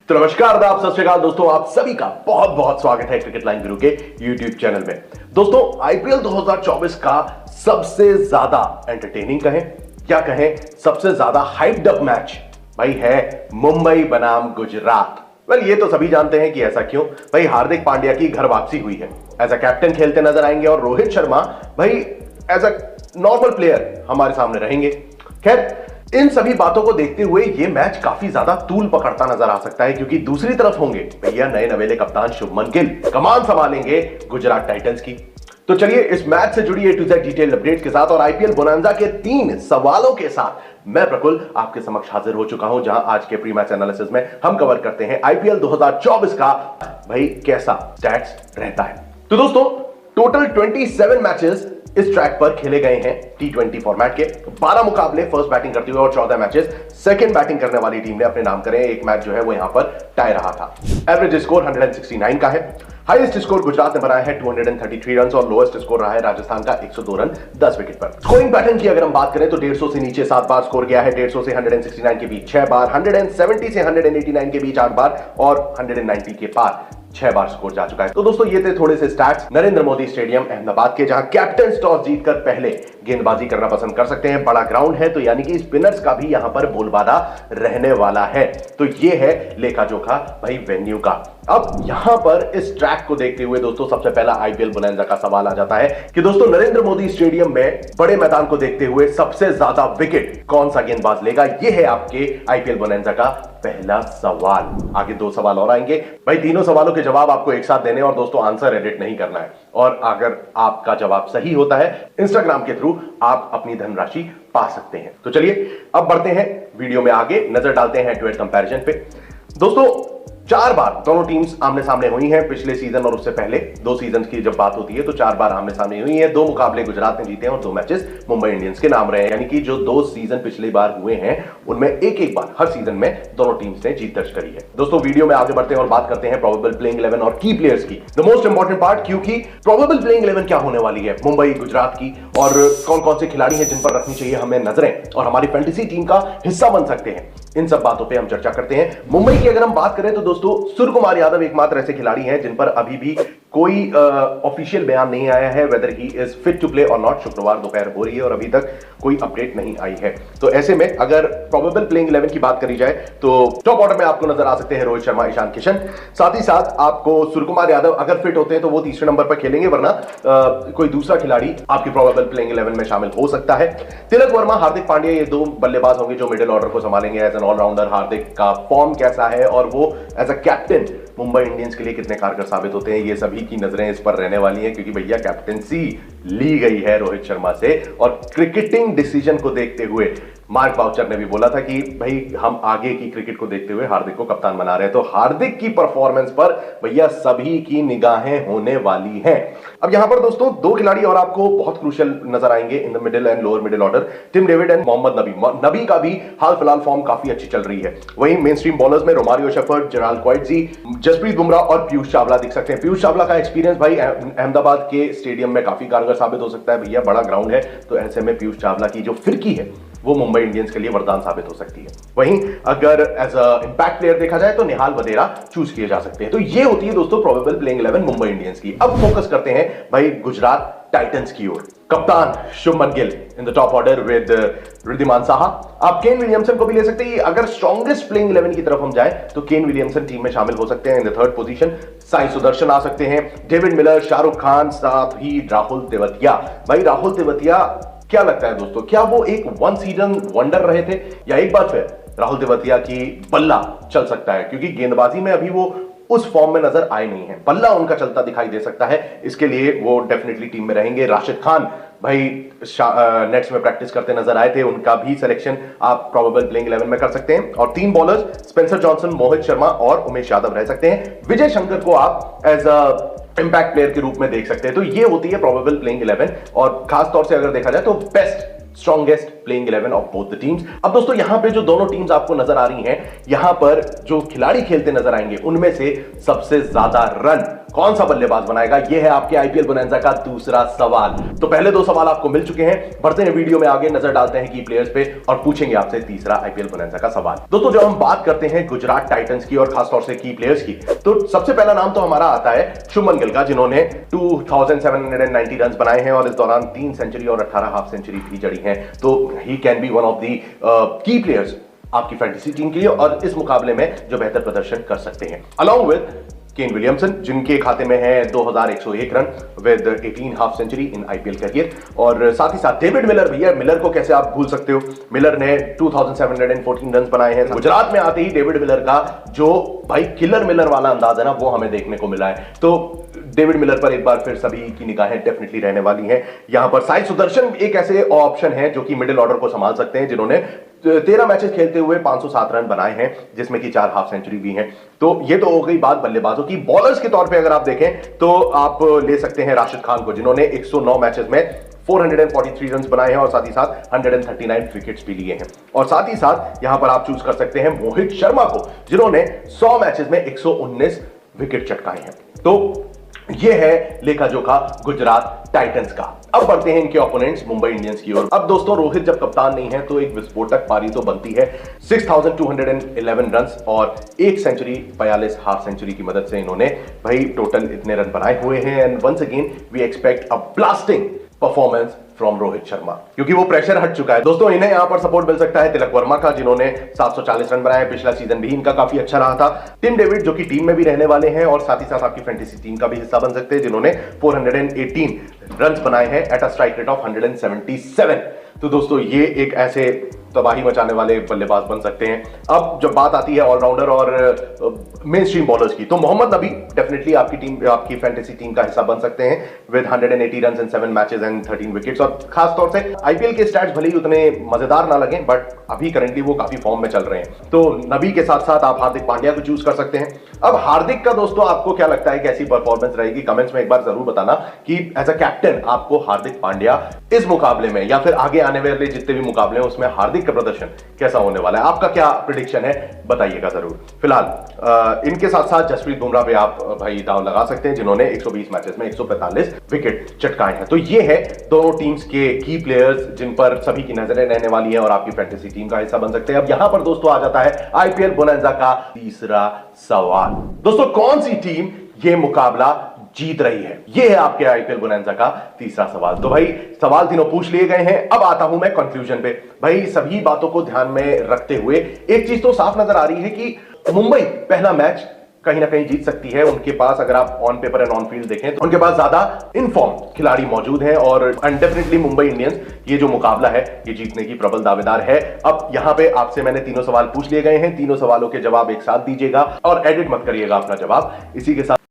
तो नमस्कार आदाब सत श्री अकाल दोस्तों, आप सभी का बहुत बहुत स्वागत है क्रिकेट लाइन गुरु के यूट्यूब चैनल में। दोस्तों आईपीएल 2024 का सबसे ज्यादा एंटरटेनिंग कहें क्या कहें, सबसे ज्यादा हाइप्ड अप मैच भाई है मुंबई बनाम गुजरात। वेल ये तो सभी जानते हैं कि ऐसा क्यों। भाई हार्दिक पांड्या की घर वापसी हुई है, एज अ कैप्टन खेलते नजर आएंगे और रोहित शर्मा भाई एज अ नॉर्मल प्लेयर हमारे सामने रहेंगे। खैर इन सभी बातों को देखते हुए ये मैच काफी ज्यादा तूल पकड़ता नजर आ सकता है, क्योंकि दूसरी तरफ होंगे भैया नए नवेले कप्तान शुभमन गिल, कमान संभालेंगे गुजरात टाइटंस की। तो चलिए इस मैच से जुड़ी A to Z detail update के साथ और आईपीएल बोनांजा के 3 सवालों के साथ मैं प्रकुल आपके समक्ष हाजिर हो चुका हूं, जहां आज के प्री मैच एनालिसिस में हम कवर करते हैं आईपीएल 2024 का भाई कैसा स्टैट्स रहता है। तो दोस्तों टोटल 27 मैचेस इस ट्रैक पर खेले गए हैं T20 फॉर्मेट के। 12 मुकाबले फर्स्ट बैटिंग करते हुए और 14 मैचेस सेकंड बैटिंग करने वाली टीम ने अपने नाम करे। एक मैच जो है वो यहां पर टाई रहा था। एवरेज स्कोर 169 का है। हाईएस्ट स्कोर गुजरात ने बनाया है 233 रन और लोएस्ट स्कोर रहा है राजस्थान का 102 रन 10 विकेट पर। स्कोरिंग पैटर्न की अगर हम बात करें तो 150 से नीचे 7 बार स्कोर किया है, 150 से 169 के बीच 6 बार, 170 से 189 के बीच 8 बार और 190 के पार 6 बार स्कोर जा चुका है। तो दोस्तों ये थे थोड़े से स्टैट्स नरेंद्र मोदी स्टेडियम अहमदाबाद के, जहां कैप्टन टॉस जीतकर पहले गेंदबाजी करना पसंद कर सकते हैं। बड़ा ग्राउंड है तो यानी कि स्पिनर्स का भी यहां पर बोलबाला रहने वाला है। तो ये है लेखा जोखा भाई वेन्यू का। अब यहां पर इस ट्रैक को देखते हुए दोस्तों सबसे पहला आईपीएल बोनांजा का सवाल आ जाता है कि दोस्तों नरेंद्र मोदी स्टेडियम में बड़े मैदान को देखते हुए सबसे ज्यादा विकेट कौन सा गेंदबाज लेगा। यह है आपके आईपीएल बोनांजा का पहला सवाल। आगे 2 सवाल और आएंगे भाई, तीनों सवालों के जवाब आपको एक साथ देने और दोस्तों आंसर एडिट नहीं करना है। और अगर आपका जवाब सही होता है इंस्टाग्राम के थ्रू आप अपनी धनराशि पा सकते हैं। तो चलिए अब बढ़ते हैं वीडियो में आगे, नजर डालते हैं हेड टू हेड कंपैरिजन पे। दोस्तों 4 बार दोनों टीम्स आमने सामने हुई हैं पिछले सीजन और उससे पहले 2 सीजन की जब बात होती है तो 4 बार आमने सामने हुई है। 2 मुकाबले गुजरात ने जीते हैं और 2 मैचेस मुंबई इंडियंस के नाम रहे हैं। यानी कि जो 2 सीजन पिछली बार हुए हैं उनमें एक बार हर सीजन में दोनों टीम्स ने जीत दर्ज करी है। दोस्तों वीडियो में आगे बढ़ते हैं और बात करते हैं प्रोबेबल प्लेइंग 11 और की प्लेयर्स की। द मोस्ट इंपॉर्टेंट पार्ट, क्योंकि प्रोबेबल प्लेइंग 11 क्या होने वाली है मुंबई गुजरात की और कौन कौन से खिलाड़ी हैं जिन पर रखनी चाहिए हमें नजरें और हमारी फैंटेसी टीम का हिस्सा बन सकते हैं, इन सब बातों पे हम चर्चा करते हैं। मुंबई की अगर हम बात करें तो दोस्तों सूर्य कुमार यादव एकमात्र ऐसे खिलाड़ी हैं जिन पर अभी भी कोई ऑफिशियल बयान नहीं आया है whether he is fit to play और नॉट। शुक्रवार दोपहर हो रही है और अभी तक कोई अपडेट नहीं आई है। तो ऐसे में अगर प्रोबेबल प्लेइंग 11 की बात करी जाए तो टॉप ऑर्डर में आपको नजर आ सकते हैं रोहित शर्मा, ईशान किशन, साथ ही साथ आपको सूर्य कुमार यादव अगर फिट होते हैं तो वो तीसरे नंबर पर खेलेंगे, वरना कोई दूसरा खिलाड़ी आपकी प्रोबेबल प्लेइंग 11 में शामिल हो सकता है। तिलक वर्मा, हार्दिक पांड्या ये 2 बल्लेबाज होंगे जो मिडिल ऑर्डर को संभालेंगे एज एन ऑलराउंडर। हार्दिक का फॉर्म कैसा है और वो as a captain Mumbai Indians के लिए कितने कारगर साबित होते हैं, ये सभी की नजरें इस पर रहने वाली हैं, क्योंकि भैया कैप्टेंसी ली गई है रोहित शर्मा से। और क्रिकेटिंग डिसीजन को देखते हुए मार्क बाउचर ने भी बोला था कि भाई हम आगे की क्रिकेट को देखते हुए हार्दिक को कप्तान बना रहे हैं। तो हार्दिक की परफॉर्मेंस पर भैया सभी की निगाहें होने वाली हैं। अब यहां पर दोस्तों 2 खिलाड़ी और आपको बहुत क्रूशियल नजर आएंगे in the middle and lower middle order, Tim David and Mohammad Nabi. Nabi का भी हाल फिलहाल फॉर्म काफी अच्छी चल रही है। वहीं मेन स्ट्रीम बॉलर्स में Romario Shepherd, Gerald Coetzee, Jasprit Bumrah और पीयूष चावला दिख सकते हैं। पीयूष चावला का एक्सपीरियंस भाई अहमदाबाद के स्टेडियम में काफी कारगर साबित हो सकता है। भैया बड़ा ग्राउंड है तो ऐसे में पीयूष चावला की जो फिरकी है वो मुंबई इंडियंस के लिए वरदान साबित हो सकती है। वहीं अगर एज अ इंपैक्ट प्लेयर देखा जाए तो निहाल वधेरा चूज किए जा सकते हैं। तो ये होती है दोस्तों प्रोबेबल प्लेइंग 11 मुंबई इंडियंस की। अब फोकस करते हैं भाई गुजरात टाइटंस की ओर। कप्तान Shubman Gill in the top order with Wriddhiman Saha. आप केन विलियमसन को भी ले सकते हैं। अगर स्ट्रॉन्गेस्ट प्लेइंग 11 की तरफ हम जाए तो केन विलियमसन टीम में शामिल हो सकते हैं in the 3rd position. Sai Sudharsan आ सकते हैं, डेविड मिलर, शाहरुख खान, साथ ही राहुल तेवतिया। भाई राहुल तेवतिया क्या लगता है दोस्तों, क्या वो एक 1 सीजन वंडर रहे थे या एक बार फिर राहुल तेवतिया की बल्ला चल सकता है, क्योंकि गेंदबाजी में अभी वो उस फॉर्म में नजर आए नहीं है। बल्ला उनका चलता दिखाई दे सकता है, इसके लिए वो डेफिनेटली टीम में रहेंगे। राशिद खान भाई नेट्स में प्रैक्टिस करते नजर आए थे, उनका भी सिलेक्शन आप प्रोबेबल प्लेइंग 11 में कर सकते हैं। और 3 bowlers Spencer Johnson, Mohit Sharma और उमेश यादव रह सकते हैं। विजय शंकर को आप एज अ इंपैक्ट प्लेयर के रूप में देख सकते हैं। तो ये होती है प्रोबेबल प्लेइंग 11 और खास तौर से अगर देखा जाए तो best strongest playing 11 of both the teams. अब दोस्तों यहां पे जो दोनों टीम्स आपको नजर आ रही हैं, यहां पर जो खिलाड़ी खेलते नजर आएंगे उनमें से सबसे ज्यादा रन कौन सा बल्लेबाज बनाएगा, यह है आपके आईपीएल बोनैंजा का दूसरा सवाल। तो पहले दो सवाल आपको मिल चुके हैं, बढ़ते हैं वीडियो में आगे, नजर डालते हैं की प्लेयर्स पे और पूछेंगे आपसे तीसरा आईपीएल बोनैंजा का सवाल। दोस्तों जब हम बात करते हैं गुजरात टाइटंस की और खासतौर से की प्लेयर्स की, तो सबसे पहला नाम तो हमारा आता है शुभमन गिल का, जिन्होंने 2790 रन बनाए हैं और इस दौरान 3 सेंचुरी और 18 हाफ सेंचुरी भी जड़ी हैं। तो he can be one of the की प्लेयर्स आपकी फैंटेसी टीम के लिए और इस मुकाबले में जो बेहतर प्रदर्शन कर सकते हैं। अलॉन्ग विद केन विलियमसन, जिनके खाते में है 2101 रन विद 18 half century in IPL career, और साथ ही साथ डेविड मिलर, भैया मिलर को कैसे आप भूल सकते हो, मिलर ने 2714 रन बनाए हैं। गुजरात में आते ही डेविड मिलर का जो भाई किलर मिलर वाला अंदाज है ना, वो हमें देखने को मिला है। तो डेविड मिलर पर एक बार फिर सभी की निगाहें डेफिनेटली रहने वाली हैं। यहां पर साई सुदर्शन एक ऐसे ऑप्शन है जो कि मिडिल ऑर्डर को संभाल सकते हैं, जिन्होंने 13 मैचेस खेलते हुए 507 रन बनाए हैं, जिसमें कि 4 हाफ सेंचुरी भी हैं। तो ये तो हो गई बात बल्लेबाजों की। बॉलर्स के तौर पे अगर आप देखें तो आप ले सकते हैं राशिद खान को, जिन्होंने 109 मैचेस में 443 रन बनाए हैं और साथ ही साथ 139 विकेट्स भी लिए हैं। और साथ ही साथ यहां पर आप चूज कर सकते हैं मोहित शर्मा को, जिन्होंने 100 मैचेस में 119 विकेट चटकाए हैं। तो यह है लेखा जोखा गुजरात टाइटंस का। अब बढ़ते हैं इनके ओपोनेंट्स मुंबई इंडियंस की ओर। अब दोस्तों रोहित जब कप्तान नहीं है तो एक विस्फोटक पारी तो बनती है। 6211 रन और 1 सेंचुरी 42 हाफ सेंचुरी की मदद से इन्होंने भाई टोटल इतने रन बनाए हुए हैं। And once again we expect a blasting performance from Rohit Sharma, क्योंकि वो प्रेशर हट चुका है। दोस्तों इन्हें यहां पर सपोर्ट मिल सकता है तिलक वर्मा का, जिन्होंने 740 रन बनाए, पिछला सीजन भी इनका काफी अच्छा रहा था। टिम डेविड जो कि टीम में भी रहने वाले हैं और साथ ही साथ आपकी फैंटेसी टीम का भी हिस्सा बन सकते हैं, जिन्होंने 418 रन बनाए हैं at a strike rate of 177। तो दोस्तों ये एक ऐसे तबाही मचाने वाले बल्लेबाज बन सकते हैं। अब जब बात आती है ऑलराउंडर और मेन स्ट्रीम बॉलर्स की, तो मोहम्मद नबी डेफिनेटली आपकी टीम, आपकी फैंटेसी टीम का हिस्सा बन सकते हैं with 180 run in 7 matches and 13 wickets. और खास तौर से आईपीएल के स्टैट्स भले ही उतने मजेदार ना लगे, बट अभी करंटली वो काफी फॉर्म में चल रहे हैं। तो नबी के साथ साथ आप हार्दिक पांड्या को चूज कर सकते हैं। अब हार्दिक का दोस्तों आपको क्या लगता है कैसी परफॉर्मेंस रहेगी, कमेंट्स में एक बार जरूर बताना कि एज अ कैप्टन आपको हार्दिक पांड्या इस मुकाबले में या फिर आगे आने वाले जितने भी मुकाबले हैं उसमें हार्दिक का प्रदर्शन कैसा होने वाला है, आपका क्या प्रेडिक्शन है बताइएगा जरूर। फिलहाल इनके साथ साथ जसप्रीत बुमराह पे आप भाई दांव लगा सकते हैं, जिन्होंने 120 मैचेस में 145 विकेट चटकाए हैं। तो ये है दोनों टीम्स के की प्लेयर्स जिन पर सभी की नजरें रहने वाली हैं और आपकी फैंटेसी टीम का हिस्सा बन सकते हैं। अब यहां पर दोस्तों आ जाता है आईपीएल बोनैंजा का तीसरा सवाल। दोस्तों कौन सी टीम ये मुकाबला जीत रही है, ये है आपके आईपीएल बोनैंजा का तीसरा सवाल। तो भाई सवाल तीनों पूछ लिए गए हैं, अब आता हूं मैं कंक्लूजन पे। भाई सभी बातों को ध्यान में रखते हुए एक चीज तो साफ नजर आ रही है कि मुंबई पहला मैच कहीं ना कहीं जीत सकती है। उनके पास अगर आप on paper and on field देखें तो उनके पास ज्यादा इनफॉर्म खिलाड़ी मौजूद हैं और डेफिनेटली मुंबई इंडियंस ये जो मुकाबला है ये जीतने की प्रबल दावेदार है। अब यहां पे आपसे मैंने तीनों सवाल पूछ लिए गए हैं, तीनों सवालों के जवाब एक साथ दीजिएगा और एडिट मत करिएगा अपना जवाब। इसी के साथ